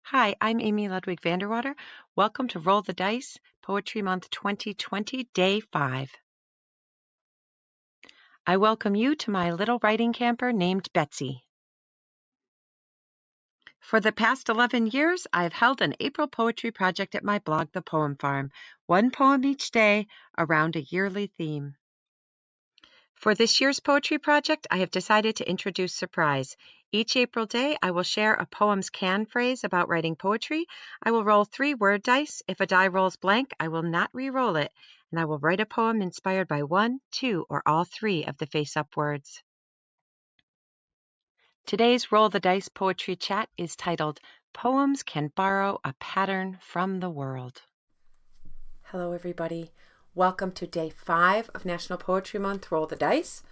Hi, I'm Amy Ludwig Vanderwater. Welcome to Roll the Dice, Poetry Month 2020, Day 5. I welcome you to my little writing camper named Betsy. For the past 11 years, I've held an April poetry project at my blog, The Poem Farm, one poem each day around a yearly theme. For this year's poetry project, I have decided to introduce surprise. Each April day, I will share a poem's can phrase about writing poetry. I will roll 3 word dice. If a die rolls blank, I will not re-roll it, and I will write a poem inspired by 1, 2, or all 3 of the face-up words. Today's Roll the Dice poetry chat is titled, Poems Can Borrow a Pattern from the World. Hello, everybody. Welcome to Day 5 of National Poetry Month, Roll the Dice.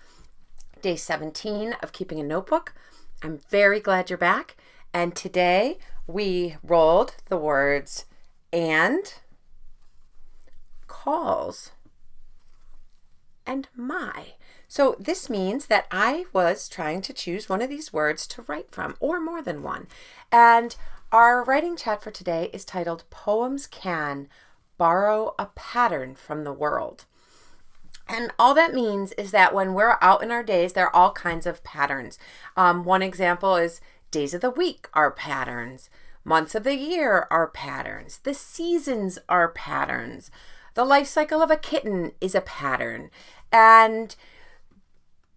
Day 17 of Keeping a Notebook. I'm very glad you're back. And today we rolled the words and, calls, and my. So this means that I was trying to choose one of these words to write from, or more than one. And our writing chat for today is titled Poems Can Borrow a Pattern from the World. And all that means is that when we're out in our days, there are all kinds of patterns. One example is days of the week are patterns. Months of the year are patterns. The seasons are patterns. The life cycle of a kitten is a pattern. And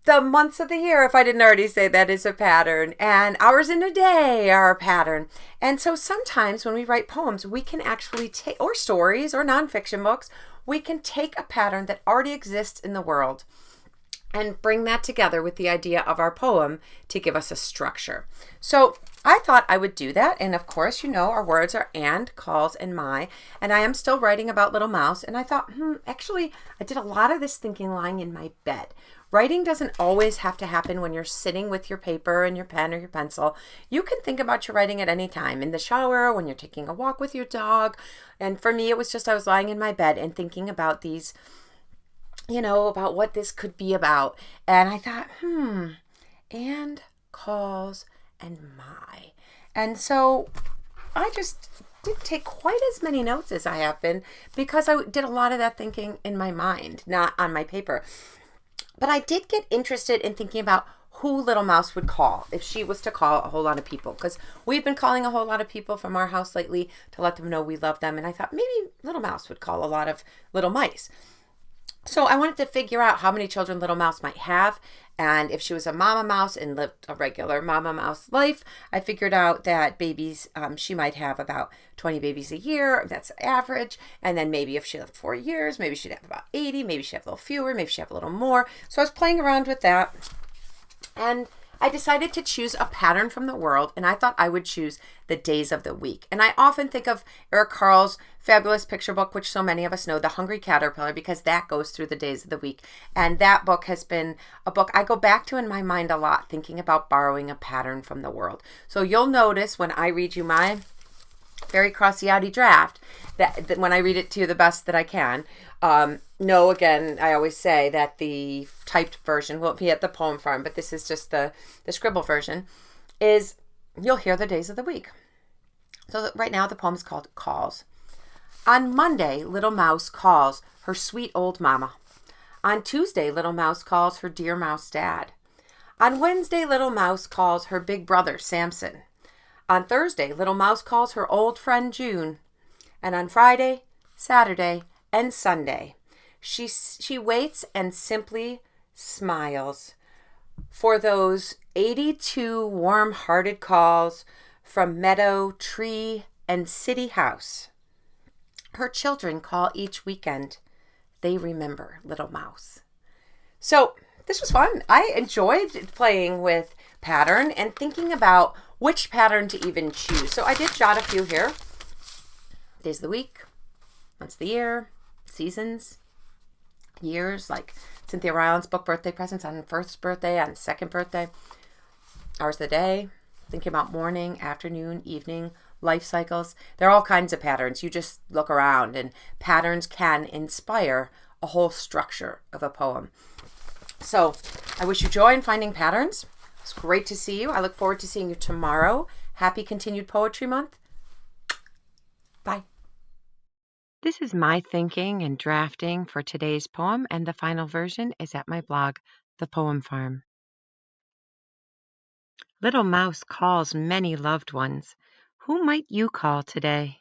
the months of the year, if I didn't already say that, is a pattern. And hours in a day are a pattern. And so sometimes when we write poems, we can actually take, or stories or nonfiction books, we can take a pattern that already exists in the world and bring that together with the idea of our poem to give us a structure. So I thought I would do that. And of course, you know, our words are and, calls, and my. And I am still writing about Little Mouse. And I thought, actually, I did a lot of this thinking lying in my bed. Writing doesn't always have to happen when you're sitting with your paper and your pen or your pencil. You can think about your writing at any time, in the shower, when you're taking a walk with your dog. And for me, it was just I was lying in my bed and thinking about these, about what this could be about. And I thought, and, calls, and my. And so I just didn't take quite as many notes as I have been because I did a lot of that thinking in my mind, not on my paper. But I did get interested in thinking about who Little Mouse would call if she was to call a whole lot of people. Because we've been calling a whole lot of people from our house lately to let them know we love them. And I thought maybe Little Mouse would call a lot of little mice. So I wanted to figure out how many children Little Mouse might have. And if she was a mama mouse and lived a regular mama mouse life, I figured out that babies, she might have about 20 babies a year. That's average. And then maybe if she lived 4 years, maybe she'd have about 80. Maybe she'd have a little fewer. Maybe she'd have a little more. So I was playing around with that. And I decided to choose a pattern from the world, and I thought I would choose the days of the week. And I often think of Eric Carle's fabulous picture book, which so many of us know, The Hungry Caterpillar, because that goes through the days of the week. And that book has been a book I go back to in my mind a lot, thinking about borrowing a pattern from the world. So you'll notice when I read you my very crossy-outy draft, that when I read it to you the best that I can, again, I always say that the typed version won't be at the Poem Farm, but this is just the scribble version, is you'll hear the days of the week. So right now the poem is called Calls. On Monday, Little Mouse calls her sweet old mama. On Tuesday, Little Mouse calls her dear mouse dad. On Wednesday, Little Mouse calls her big brother Samson. On Thursday, Little Mouse calls her old friend June. And on Friday, Saturday, and Sunday, she waits and simply smiles for those 82 warm-hearted calls from meadow, tree, and city house. Her children call each weekend. They remember Little Mouse. So this was fun. I enjoyed playing with pattern and thinking about which pattern to even choose. So I did jot a few here. Days of the week, months of the year, seasons, years, like Cynthia Ryland's book Birthday Presents on first birthday, on second birthday, hours of the day, thinking about morning, afternoon, evening, life cycles. There are all kinds of patterns. You just look around and patterns can inspire a whole structure of a poem. So I wish you joy in finding patterns. It's great to see you. I look forward to seeing you tomorrow. Happy continued Poetry Month. Bye. This is my thinking and drafting for today's poem, and the final version is at my blog, The Poem Farm. Little Mouse calls many loved ones. Who might you call today?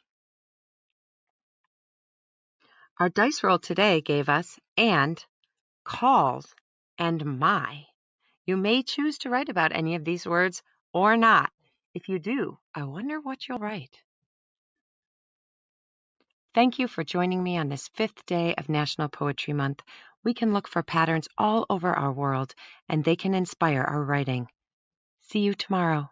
Our dice roll today gave us and, calls, and my. You may choose to write about any of these words or not. If you do, I wonder what you'll write. Thank you for joining me on this 5th day of National Poetry Month. We can look for patterns all over our world, and they can inspire our writing. See you tomorrow.